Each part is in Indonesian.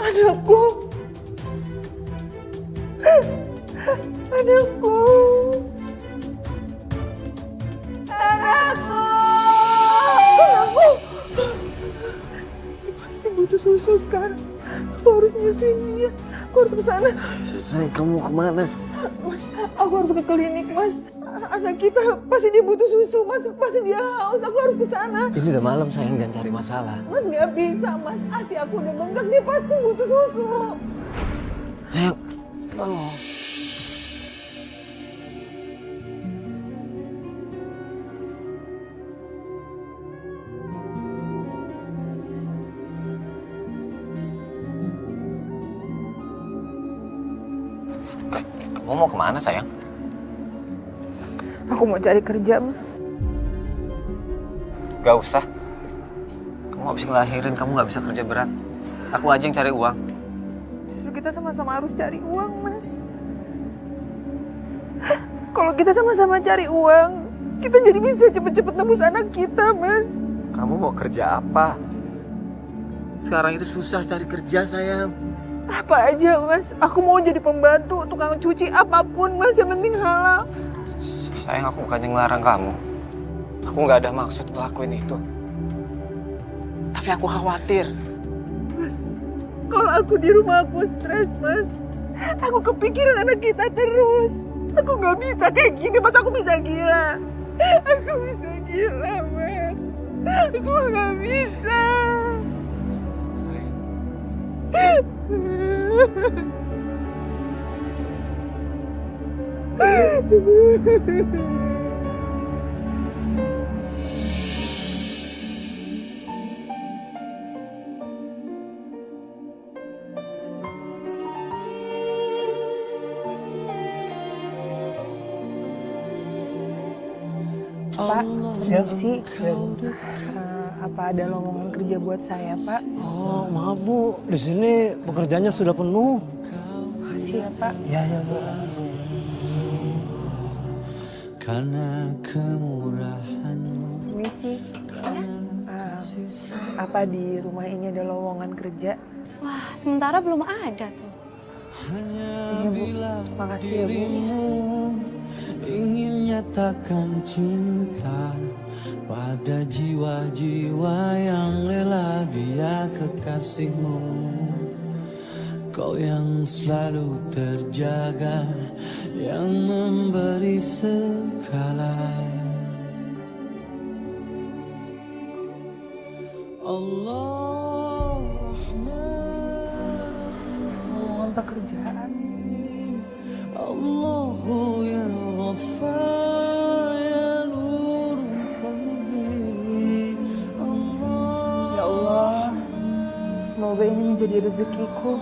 Anakku. Anakku. Anakku. Anakku. Pasti butuh susu sekarang. Aku harus nyusuin dia. Aku harus ke sana. Sayang, kamu kemana? Mas, aku harus ke klinik, Mas. Anak kita pasti dia butuh susu, Mas. Pasti dia haus. Aku harus ke sana. Ini udah malam sayang, jangan cari masalah. Mas nggak bisa, Mas. Asi aku udah bengkak. Dia pasti butuh susu. Sayang. Oh. Kamu mau kemana sayang? Aku mau cari kerja, Mas. Gak usah. Kamu habis ngelahirin, kamu gak bisa kerja berat. Aku aja yang cari uang. Justru kita sama-sama harus cari uang, Mas. Kalau kita sama-sama cari uang, kita jadi bisa cepet-cepet nembus anak kita, Mas. Kamu mau kerja apa? Sekarang itu susah cari kerja sayang. Apa aja, Mas. Aku mau jadi pembantu, tukang cuci, apapun, Mas. Yang penting halal. Sayang, aku bukannya ngelarang kamu. Aku gak ada maksud ngelakuin itu. Tapi aku khawatir. Mas, kalau aku di rumah aku stres, Mas. Aku kepikiran anak kita terus. Aku nggak bisa kayak gini, Mas. Aku bisa gila. Aku bisa gila, Mas. Aku nggak bisa. Pak, permisi. Apa ada lowongan kerja buat saya, Pak? Oh, maaf Bu, di sini pekerjaannya sudah penuh. Makasih ya, Pak. Ya, ya Bu. Karena kemurahanmu. Permisi. Apa di rumah ini ada lowongan kerja? Wah, sementara belum ada tuh. Iya, Bu. Makasih ya, Bu. Ingin nyatakan cinta pada jiwa-jiwa yang rela dia kekasihmu. Kau yang selalu terjaga, yang memberi segala. Allah Rahman, Lowongan pekerjaan. Allahu ya Ghaffar ya Nur qalbi. Allah Ya Allah, semoga ini menjadi rezekiku.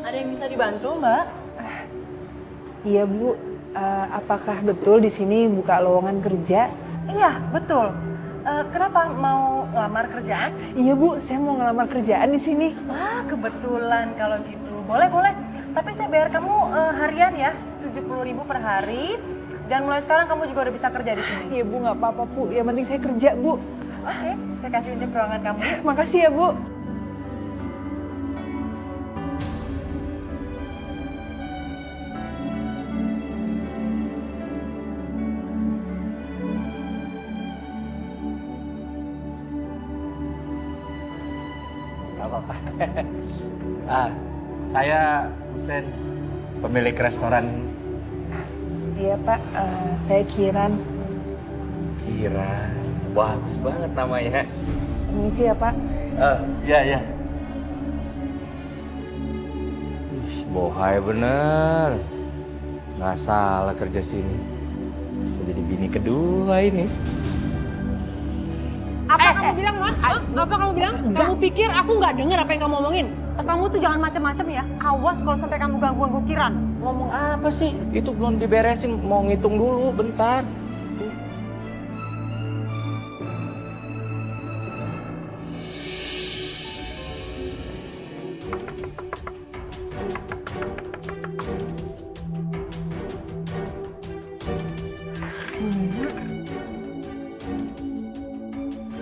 Ada yang bisa dibantu, Mbak? Iya, Bu. Apakah betul di sini buka lowongan kerja? Iya, betul. Kenapa mau ngelamar kerjaan? Iya, Bu. Saya mau ngelamar kerjaan di sini. Wah, kebetulan kalau gitu. Boleh, boleh. Tapi saya bayar kamu harian ya, 70.000 per hari. Dan mulai sekarang kamu juga udah bisa kerja di sini. Iya, Bu. Nggak apa-apa, Bu. Yang penting saya kerja, Bu. Oke, saya kasih unjuk ruangan kamu. Makasih ya, Bu. Gak apa-apa. Saya Husen, pemilik restoran. Iya, Pak. Saya Kiran. Kira, bagus banget namanya. Permisi ya, Pak. Iya, iya. Bohai bener. Nggak salah kerja sini. Bisa jadi bini kedua ini. Apa kamu bilang, Mas? Apa kamu bilang? Kamu pikir aku nggak dengar apa yang kamu omongin? Kamu tuh jangan macam-macam ya. Awas kalau sampai kamu ganggu-ganggu Kiran. Ngomong apa sih? Itu belum diberesin, mau ngitung dulu bentar.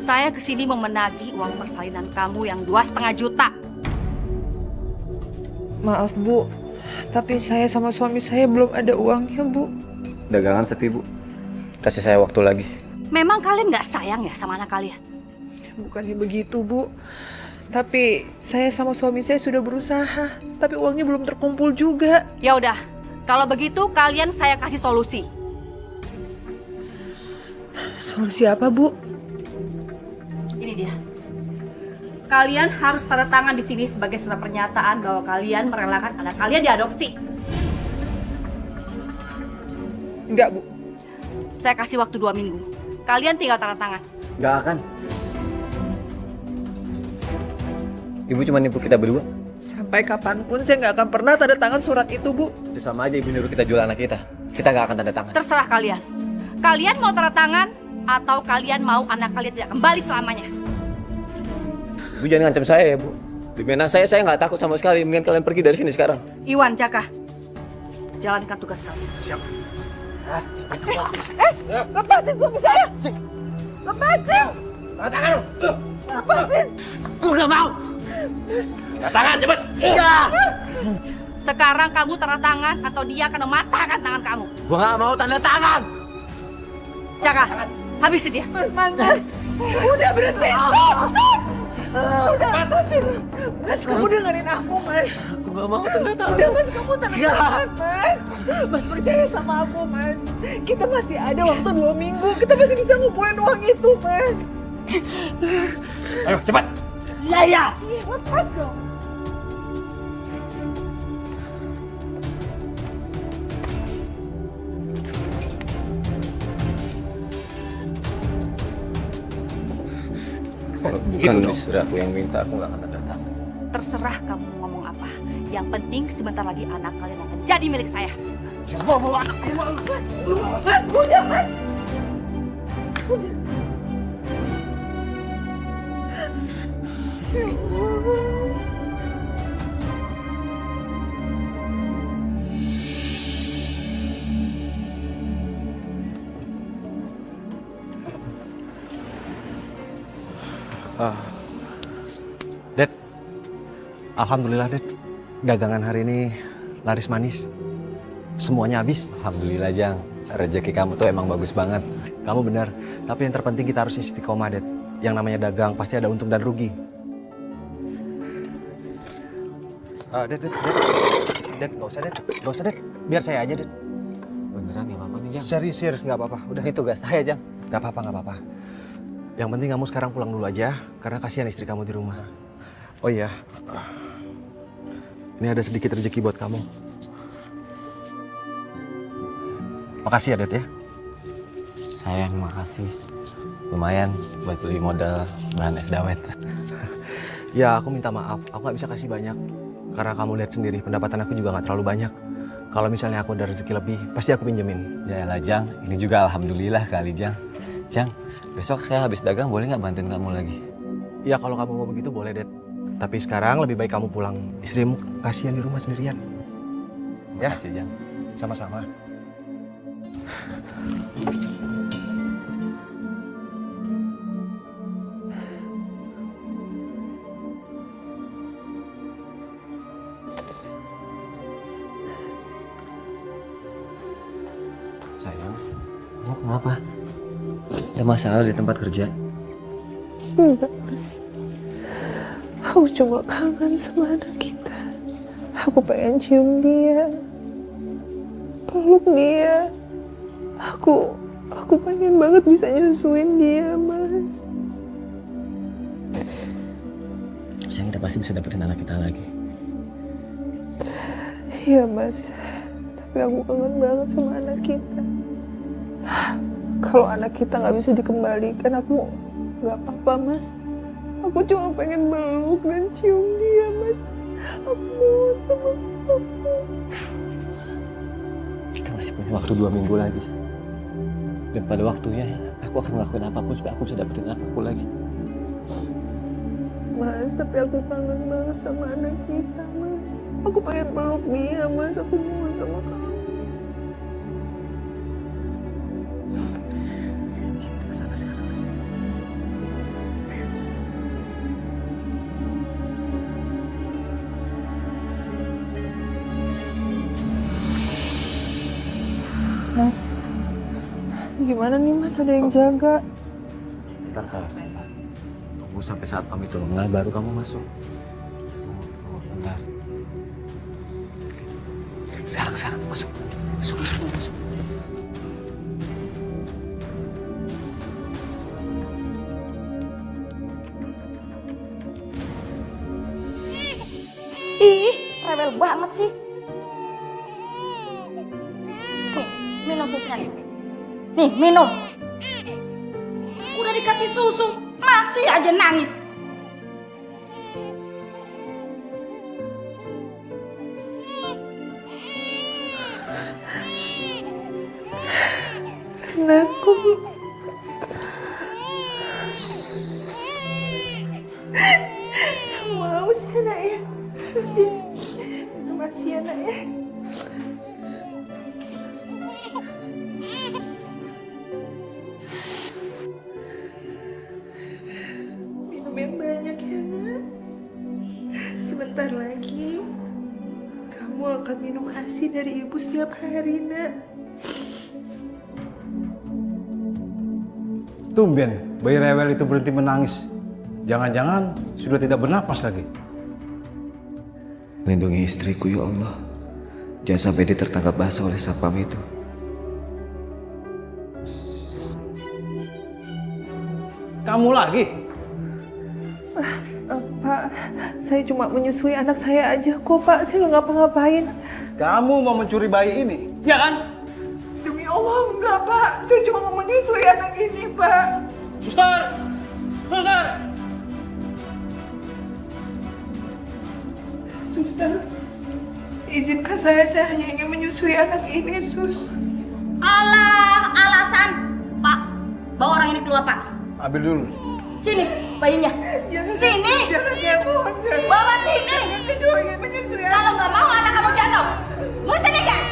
Saya kesini mau menagih uang persalinan kamu yang 2,5 juta. Maaf Bu, tapi saya sama suami saya belum ada uangnya Bu. Dagangan sepi, Bu. Kasih saya waktu lagi. Memang kalian nggak sayang ya sama anak kalian? Bukannya begitu Bu, tapi saya sama suami saya sudah berusaha, tapi uangnya belum terkumpul juga. Ya udah, kalau begitu kalian saya kasih solusi. Solusi apa Bu? Ini dia. Kalian harus tanda tangan di sini sebagai surat pernyataan bahwa kalian merelakan anak kalian diadopsi. Enggak Bu. Saya kasih waktu 2 minggu. Kalian tinggal tanda tangan. Nggak akan. Ibu cuma nipu kita berdua. Sampai kapanpun saya nggak akan pernah tanda tangan surat itu Bu. Itu sama aja ibu nyuruh kita jual anak kita. Kita nggak akan tanda tangan. Terserah kalian. Kalian mau tanda tangan atau kalian mau anak kalian tidak kembali selamanya? Ibu jangan ngancam saya ya, Bu. Demi anak saya nggak takut sama sekali. Mendingan kalian pergi dari sini sekarang. Iwan, Jaka. Jalankan tugas kalian. Siap. Lepasin suami saya! Lepasin! Tanda tangan lu! Lepasin! Aku nggak mau! Tanda tangan, cepet! Ya! Sekarang kamu tanda tangan atau dia akan mematahkan tangan kamu. Gua nggak mau tanda tangan! Jaka, habisi dia. Mas! Udah berhenti! Stop! Udah lepasin! Mas, kamu dengerin aku Mas! Aku nggak mau tanda tangan! Udah Mas, kamu tanda tangan Mas! Mas percaya sama aku Mas! Kita masih ada waktu 2 minggu, kita masih bisa ngumpulin uang itu Mas! Ayo, cepat! Iya! Iya, lepas dong! Kalau bukan istri aku yang minta, aku nggak akan tanda tangan. Terserah kamu mau ngomong apa. Yang penting sebentar lagi anak kalian akan jadi milik saya. Mas, udah Mas! Udah. Dad, alhamdulillah Dad, dagangan hari ini laris manis. Semuanya habis. Alhamdulillah, Jang. Rezeki kamu tuh emang bagus banget. Kamu benar, tapi yang terpenting kita harus istiqomah, Dad. Yang namanya dagang pasti ada untung dan rugi. Dad, nggak usah, Dad. Biar saya aja, Dad. Beneran nggak apa-apa nih, Jang? Serius, nggak apa-apa. Udah. Ini tugas saya, Jang. Nggak apa-apa. Yang penting kamu sekarang pulang dulu aja, karena kasihan istri kamu di rumah. Oh iya, ini ada sedikit rezeki buat kamu. Makasih ya, Dad ya. Saya makasih. Lumayan buat beli modal bahan es dawet. Ya, aku minta maaf. Aku nggak bisa kasih banyak. Karena kamu lihat sendiri, pendapatan aku juga nggak terlalu banyak. Kalau misalnya aku ada rezeki lebih, pasti aku pinjemin. Ya lah, Jang. Ini juga alhamdulillah kali, Jang. Jang, besok saya habis dagang boleh nggak bantuin kamu lagi? Ya, kalau kamu mau begitu boleh, Dad. Tapi sekarang lebih baik kamu pulang. Istrimu kasihan di rumah sendirian. Ya, Makasih, Jang. sama-sama. Sayang, kamu kenapa? Ada masalah di tempat kerja? Enggak Mas. Aku cuma kangen sama anak kita. Aku pengen cium dia, peluk dia. Aku pengen banget bisa nyusuin dia, Mas. Sayang, kita pasti bisa dapetin anak kita lagi. Iya, Mas. Tapi aku kangen banget sama anak kita. Kalau anak kita nggak bisa dikembalikan, aku nggak apa-apa, Mas. Aku cuma pengen meluk dan cium dia, Mas. Aku mohon sama kamu. Kita masih punya waktu 2 minggu lagi. Dan pada waktunya, aku akan ngelakuin apapun supaya aku bisa dapetin anakku lagi. Mas, tapi aku kangen banget sama anak kita, Mas. Aku pengen peluk dia, Mas. Aku mohon sama kamu. Kita kesana sekarang. Mas, gimana nih Mas, ada yang jaga? Bentar sayang. Tunggu sampai saat kami itu lengah baru kamu masuk. Tunggu, bentar. Sekarang, masuk. Masuk. Ih, rewel banget sih. Nih, minum susunya nih. Nih, minum. Udah dikasih susu, masih aja nangis. Anakku. Mau sih anak ya. Masih anak ya. Minum yang banyak ya nak. Sebentar lagi kamu akan minum ASI dari ibu setiap hari nak. Tumben, bayi rewel itu berhenti menangis. Jangan-jangan sudah tidak bernapas lagi. Lindungi istriku ya Allah. Jangan sampai dia tertangkap basah oleh satpam itu. Kamu lagi? Pak, saya cuma menyusui anak saya aja kok Pak. Saya nggak ngapa-ngapain. Kamu mau mencuri bayi ini? Ya kan? Demi Allah enggak Pak. Saya cuma mau menyusui anak ini Pak. Suster! Suster! Suster, izinkan saya hanya ingin menyusui anak ini, Sus. Alah, alasan. Pak, bawa orang ini keluar, Pak. Ambil dulu. Sini, bayinya. Jangan, Sini. Jangan, saya mohon. Jangan. Bawa sini. Saya cuma ingin menyusui anak. Kalau nggak mau anak kamu jatuh. Mau sini kan?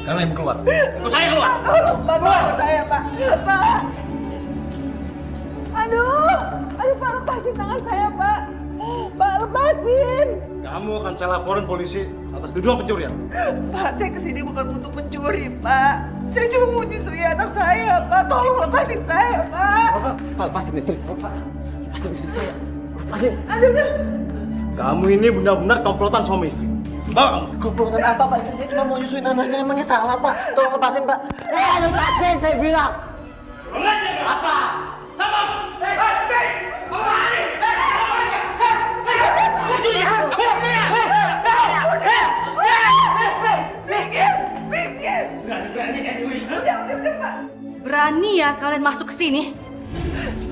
Kalian yang keluar. Ikut saya keluar. Tolong, Pak, tolong saya, Pak. Pak. Aduh, Pak, lepasin tangan saya, Pak. Pak, lepasin. Kamu akan saya laporin polisi atas tuduhan pencurian. Pak, saya kesini bukan untuk mencuri, Pak. Saya cuma mau menyusui anak saya, Pak. Tolong lepasin saya, Pak. Pak, lepasin istri saya, Pak. Lepasin istri saya. Lepasin. Aduh. Kamu ini benar-benar komplotan suami istri. Bang, Komplotan apa, Pak? Istri saya cuma mau nyusuin anaknya. Emangnya salah, Pak? Tolong lepasin, Pak. Lepasin, saya bilang. apa? Sama. Berani ya kalian masuk ke sini?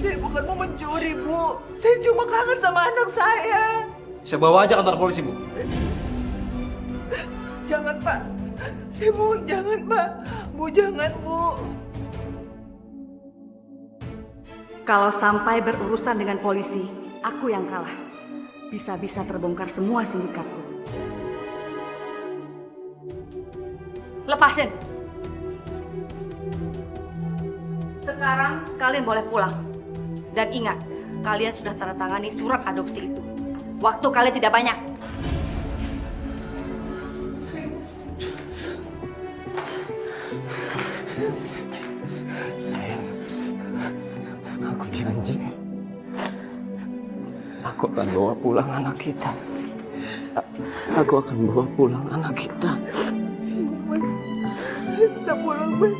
Saya bukan mau mencuri, Bu. Saya cuma kangen sama anak saya. Saya bawa aja kantor polisi, Bu. Jangan, Pak. Saya mohon jangan, Pak. Bu, jangan, Bu. Kalau sampai berurusan dengan polisi, aku yang kalah. Bisa-bisa terbongkar semua sindikatku. Lepasin. Sekarang kalian boleh pulang. Dan ingat, kalian sudah tanda tangani surat adopsi itu. Waktu kalian tidak banyak. Sayang, aku janji. Aku akan bawa pulang anak kita. Aku akan bawa pulang anak kita. Kita pulang, Mas.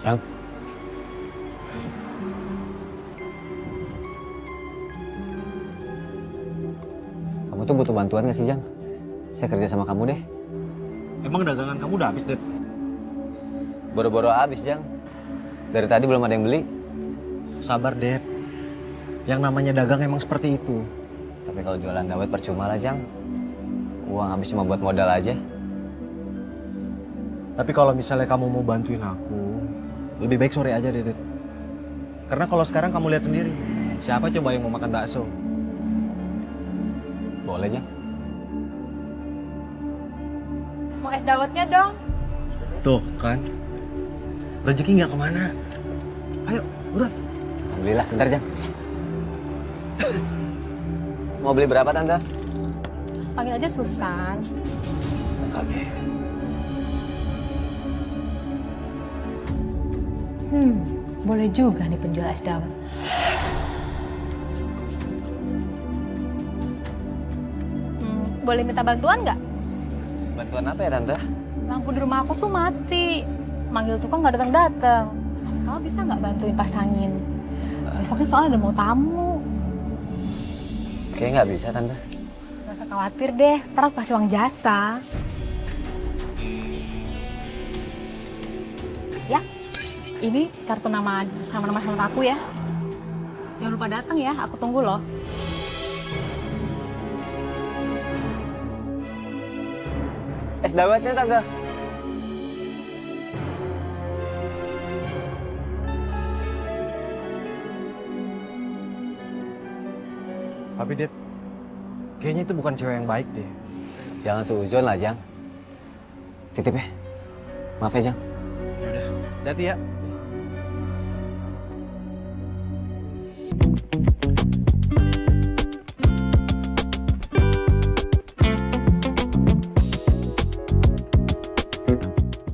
Jang. Kamu tuh butuh bantuan gak sih, Jang? Saya kerja sama kamu deh. Emang dagangan kamu udah habis, Dep? Boro-boro habis, Jang. Dari tadi belum ada yang beli. Sabar, Dep. Yang namanya dagang emang seperti itu. Tapi kalau jualan dawet percuma lah, Jang. Uang habis cuma buat modal aja. Tapi kalau misalnya kamu mau bantuin aku, lebih baik sore aja deh, Dep. Karena kalau sekarang kamu lihat sendiri, siapa coba yang mau makan bakso? Boleh, Jang. Mau es dawetnya dong. Tuh, kan? Rezeki nggak kemana. Ayo, buruan. Belilah, bentar Jang. Mau beli berapa Tante? Panggil aja Susan. Oke. Boleh juga nih penjual es dawet. Boleh minta bantuan nggak? Bantuan apa ya Tante? Lampu di rumah aku tuh mati. Manggil tukang nggak datang-datang. Kamu bisa nggak bantuin pasangin? Besoknya soalnya ada mau tamu. Kayaknya nggak bisa Tante. Gak usah khawatir deh, ntar aku kasih uang jasa. Ya, ini kartu nama sama nama aku ya. Jangan lupa datang ya, aku tunggu loh. Es dawetnya Tante. Tapi Dad, kayaknya itu bukan cewek yang baik deh. Jangan suzon lah Jang. Titip ya. Maaf ya Jang. Yaudah, hati-hati ya.